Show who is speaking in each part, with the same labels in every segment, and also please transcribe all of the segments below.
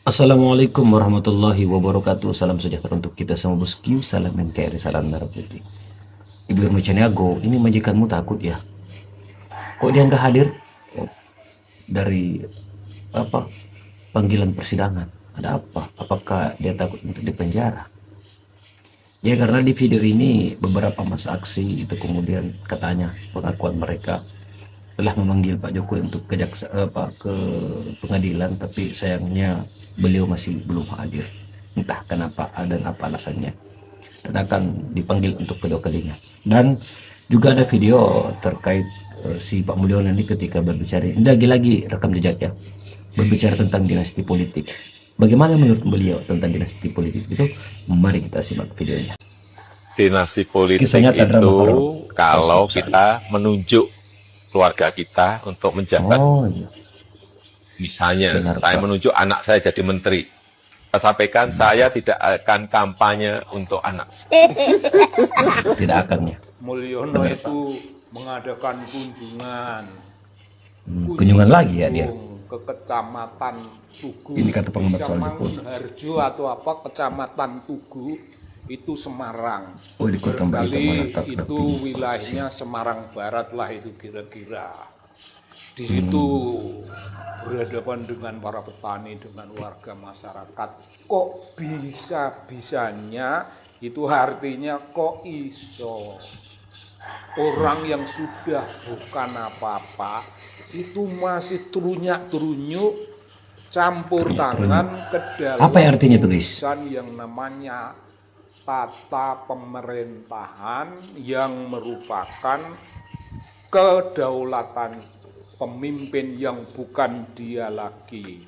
Speaker 1: Assalamualaikum warahmatullahi wabarakatuh. Salam sejahtera untuk kita semua bosku. Salam NKRI, salam merah putih. Ibu Irma Caniago, ini majikanmu takut ya? Kok dia nggak hadir? Oh, dari apa? Panggilan persidangan. Ada apa? Apakah dia takut untuk dipenjara? Ya karena di video ini beberapa masa aksi itu kemudian katanya pengakuan mereka telah memanggil Pak Jokowi untuk ke pengadilan, tapi sayangnya beliau masih belum hadir. Entah kenapa dan apa alasannya. Dan akan dipanggil untuk kedua kalinya. Dan juga ada video terkait si Pak Mulyono ini ketika berbicara, ini lagi-lagi rekam jejak ya, berbicara tentang dinasti politik. Bagaimana menurut beliau tentang dinasti politik itu? Mari kita simak videonya.
Speaker 2: Dinasti politik
Speaker 1: Kisahnya
Speaker 2: itu kalau kita menunjuk keluarga kita untuk menjabat.
Speaker 1: Iya.
Speaker 2: Misalnya,
Speaker 1: Benar,
Speaker 2: saya
Speaker 1: Pak.
Speaker 2: menunjuk anak saya jadi menteri. Saya sampaikan, saya tidak akan kampanye untuk anak saya.
Speaker 1: Tidak akan ya.
Speaker 3: Mulyono itu mengadakan kunjungan.
Speaker 1: Kunjungan lagi ya dia.
Speaker 3: Ke kecamatan Tugu.
Speaker 1: Ini kata pengamat soal Jepun.
Speaker 3: Harjo atau apa, kecamatan Tugu itu Semarang.
Speaker 1: Oh, di kota Mbak
Speaker 3: Barangkali itu wilayahnya Semarang Barat lah itu kira-kira. Di situ berhadapan dengan para petani, dengan warga masyarakat. Kok bisa-bisanya, itu artinya kok iso. Orang yang sudah bukan apa-apa, itu masih terunyak-terunyuk, campur tangan ke dalam
Speaker 1: apa yang artinya itu, guys?
Speaker 3: yang namanya tata pemerintahan yang merupakan kedaulatan pemimpin yang bukan dia lagi.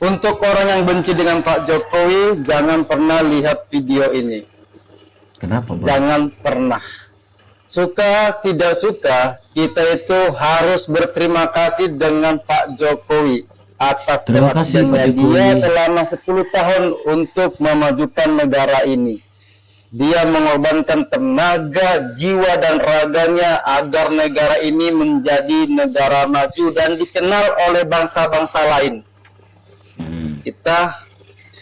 Speaker 4: Untuk orang yang benci dengan Pak Jokowi, jangan pernah lihat video ini.
Speaker 1: Kenapa, Bang?
Speaker 4: Jangan pernah. Suka tidak suka, kita itu harus berterima kasih dengan Pak Jokowi atas
Speaker 1: Terima kasih, Pak
Speaker 4: pengabdiannya
Speaker 1: Jokowi.
Speaker 4: dia selama 10 tahun untuk memajukan negara ini. Dia mengorbankan tenaga, jiwa, dan raganya agar negara ini menjadi negara maju dan dikenal oleh bangsa-bangsa lain. Kita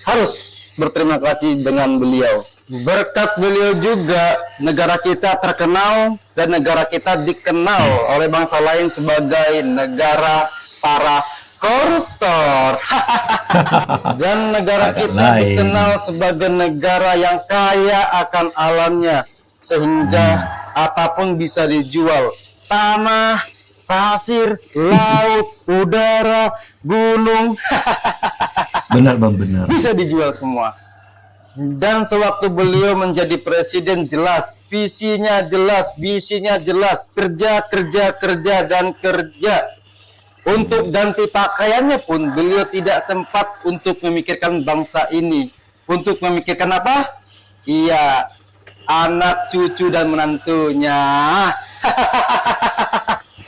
Speaker 4: harus berterima kasih dengan beliau. Berkat beliau juga negara kita terkenal dan negara kita dikenal oleh bangsa lain sebagai negara para koruptor. Dan negara
Speaker 1: Agak
Speaker 4: kita
Speaker 1: lain.
Speaker 4: dikenal sebagai negara yang kaya akan alamnya, sehingga apapun bisa dijual. Tanah, pasir, laut, udara, gunung,
Speaker 1: Benar, Bang, benar.
Speaker 4: bisa dijual semua. Dan sewaktu beliau menjadi presiden, jelas visinya, jelas kerja, dan kerja. Untuk ganti pakaiannya pun beliau tidak sempat untuk memikirkan bangsa ini. Untuk memikirkan apa? Iya, anak, cucu, dan menantunya.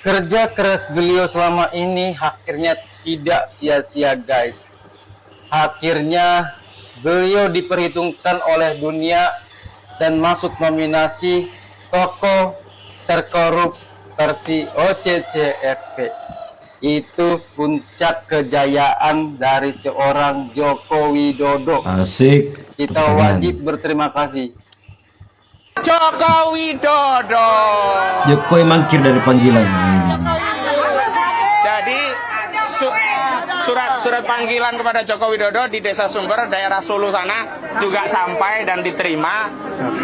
Speaker 4: Kerja keras beliau selama ini akhirnya tidak sia-sia, guys. Akhirnya beliau diperhitungkan oleh dunia dan masuk nominasi tokoh terkorup versi OCCFP. Itu puncak kejayaan dari seorang Joko Widodo.
Speaker 1: Asik.
Speaker 4: Kita wajib berterima kasih.
Speaker 3: Joko Widodo.
Speaker 1: Jokowi mangkir dari panggilan.
Speaker 5: Jadi surat panggilan kepada Joko Widodo di Desa Sumber, daerah Solo sana juga sampai dan diterima.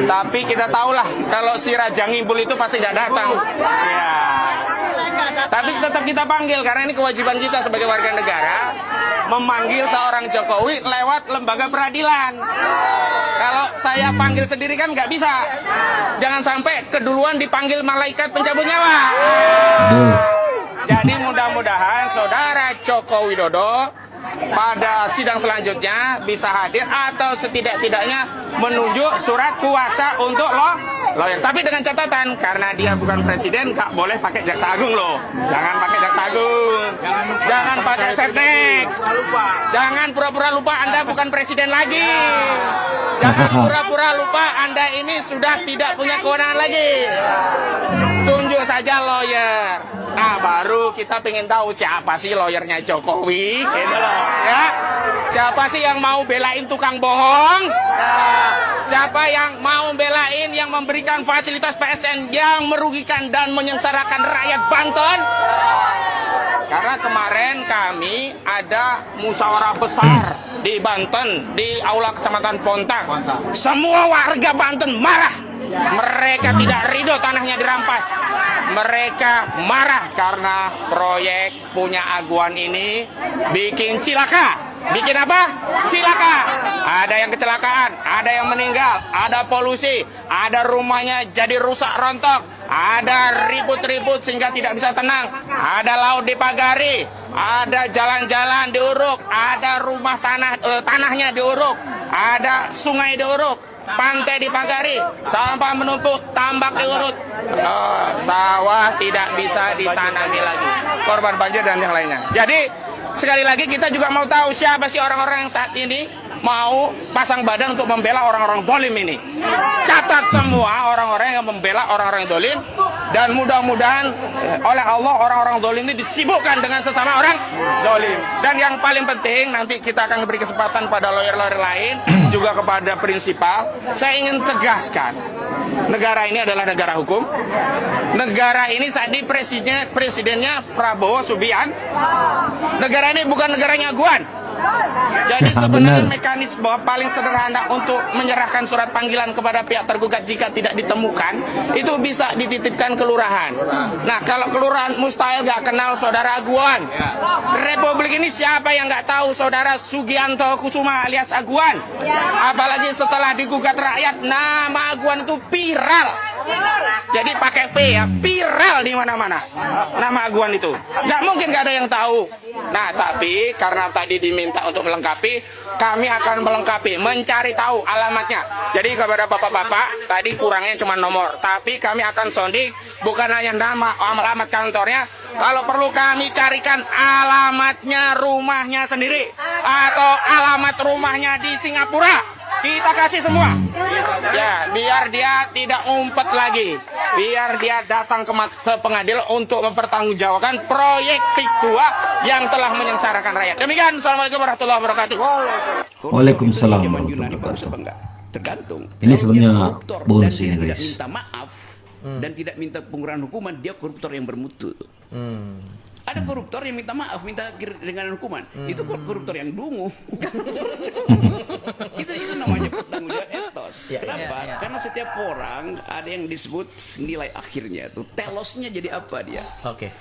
Speaker 5: Tapi kita tahulah kalau si Raja Ngimbul itu pasti tidak datang. Ya. Tapi tetap kita panggil karena ini kewajiban kita sebagai warga negara memanggil seorang Jokowi lewat lembaga peradilan. Kalau saya panggil sendiri kan nggak bisa. Jangan sampai keduluan dipanggil malaikat pencabut nyawa. Jadi mudah-mudahan saudara Joko Widodo pada sidang selanjutnya bisa hadir atau setidak-tidaknya menunjuk surat kuasa untuk lawyer. Tapi dengan catatan, karena dia bukan presiden, nggak boleh pakai jaksa agung loh. Jangan pakai jaksa agung, jangan pakai setnek, jangan pura-pura lupa Anda bukan presiden lagi. Jangan pura-pura lupa Anda ini sudah tidak punya kewenangan lagi. Tunjuk saja lawyer. Nah baru kita pengen tahu siapa sih lawyernya Jokowi, gitu loh, ya. Siapa sih yang mau belain tukang bohong? Siapa yang mau belain yang memberikan fasilitas PSN yang merugikan dan menyengsarakan rakyat Banten? Karena kemarin kami ada musyawarah besar di Banten, di Aula Kecamatan Pontang. Semua warga Banten marah. Mereka tidak ridho tanahnya dirampas. Mereka marah karena proyek punya Aguan ini bikin cilaka. Bikin apa? Cilaka. Ada yang kecelakaan, ada yang meninggal, ada polusi, ada rumahnya jadi rusak rontok, ada ribut-ribut sehingga tidak bisa tenang, ada laut dipagari, ada jalan-jalan diuruk, ada rumah tanahnya diuruk, ada sungai diuruk, pantai dipagari, sampah menumpuk, tambak diurut, sawah tidak bisa ditanami lagi, korban banjir dan yang lainnya. Jadi sekali lagi kita juga mau tahu siapa sih orang-orang yang saat ini mau pasang badan untuk membela orang-orang dolim ini. Catat semua orang-orang yang membela orang-orang dolim, dan mudah-mudahan oleh Allah orang-orang dolim ini disibukkan dengan sesama orang dolim. Dan yang paling penting nanti kita akan beri kesempatan pada lawyer-lawyer lain juga kepada prinsipal. Saya ingin tegaskan, negara ini adalah negara hukum. Negara ini saat ini presidennya Prabowo Subianto. Negara ini bukan negaranya Aguan. Jadi sebenarnya mekanisme paling sederhana untuk menyerahkan surat panggilan kepada pihak tergugat jika tidak ditemukan itu bisa dititipkan ke lurahan. Nah, kalau kelurahan mustahil gak kenal saudara Aguan. Republik ini siapa yang gak tahu saudara Sugianto Kusuma alias Aguan? Apalagi setelah digugat rakyat, nama Aguan itu viral. Jadi pakai P ya, viral di mana-mana nama Aguan itu. Nggak mungkin nggak ada yang tahu. Nah, tapi karena tadi diminta untuk melengkapi, kami akan melengkapi, mencari tahu alamatnya. Jadi kepada bapak-bapak, tadi kurangnya cuma nomor, tapi kami akan sounding bukan hanya nama, alamat kantornya. Kalau perlu kami carikan alamatnya rumahnya sendiri atau alamat rumahnya di Singapura. Kita kasih semua, ya, biar dia tidak ngumpet lagi, biar dia datang ke pengadilan untuk mempertanggungjawabkan proyek PIK 2 yang telah menyengsarakan rakyat. Demikian, assalamualaikum warahmatullahi wabarakatuh.
Speaker 1: Waalaikumsalam warahmatullahi wabarakatuh.
Speaker 6: Tergantung.
Speaker 1: Ini sebenarnya bonus
Speaker 6: dia
Speaker 1: ini,
Speaker 6: tidak
Speaker 1: guys.
Speaker 6: minta maaf dan tidak minta pengurangan hukuman, dia koruptor yang bermutu. Ada koruptor yang minta maaf, minta ringanan hukuman. Itu koruptor yang dungu. itu namanya pertanggungjawaban etos. Kenapa? Karena setiap orang ada yang disebut nilai akhirnya tuh. Telosnya jadi apa dia?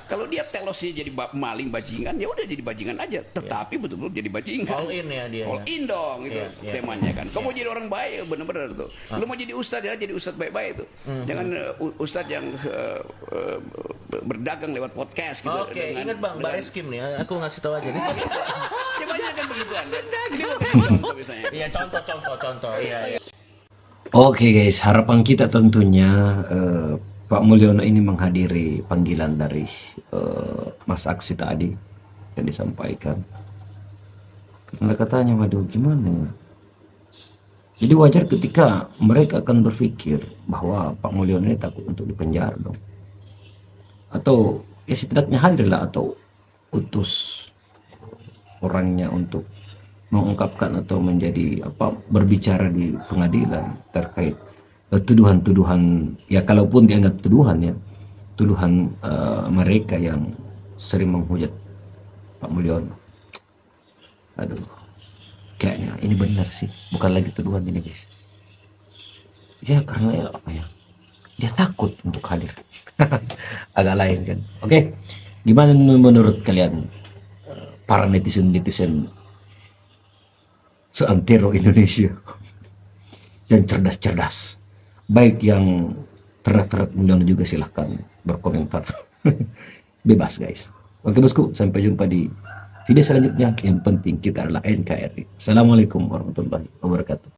Speaker 6: Kalau dia telosnya jadi maling bajingan, ya udah jadi bajingan aja. Tetapi betul-betul jadi bajingan.
Speaker 7: All in ya dia.
Speaker 6: All in dong itu temanya kan. Kamu jadi orang baik benar-benar tuh. Lu mau jadi ustadz ya jadi ustadz baik-baik tuh. Jangan ustadz yang berdagang lewat podcast gitu.
Speaker 7: Ingat Bang, Mbak Eskim nih, aku ngasih tahu aja nih.
Speaker 6: Ya banyak kan begituan. Ini contoh misalnya.
Speaker 7: Iya, contoh. Iya.
Speaker 1: Oke guys, harapan kita tentunya Pak Mulyono ini menghadiri panggilan dari Mas Aksi tadi yang disampaikan. Karena katanya, waduh gimana ya? Jadi wajar ketika mereka akan berpikir bahwa Pak Mulyono ini takut untuk dipenjara dong. Atau ya setidaknya hadirlah atau utus orangnya untuk mengungkapkan atau menjadi berbicara di pengadilan terkait tuduhan-tuduhan, ya kalaupun dianggap tuduhan ya, tuduhan mereka yang sering menghujat Pak Mulyono. Aduh, kayaknya ini benar sih, bukan lagi tuduhan ini guys. Ya karena dia takut untuk hadir. Agak lain kan. Oke, gimana menurut kalian para netizen seantero Indonesia yang cerdas-cerdas, baik yang terhadap Mulyono juga silahkan berkomentar. Bebas guys. Oke bosku, sampai jumpa di video selanjutnya. Yang penting kita adalah NKRI. Assalamualaikum warahmatullahi wabarakatuh.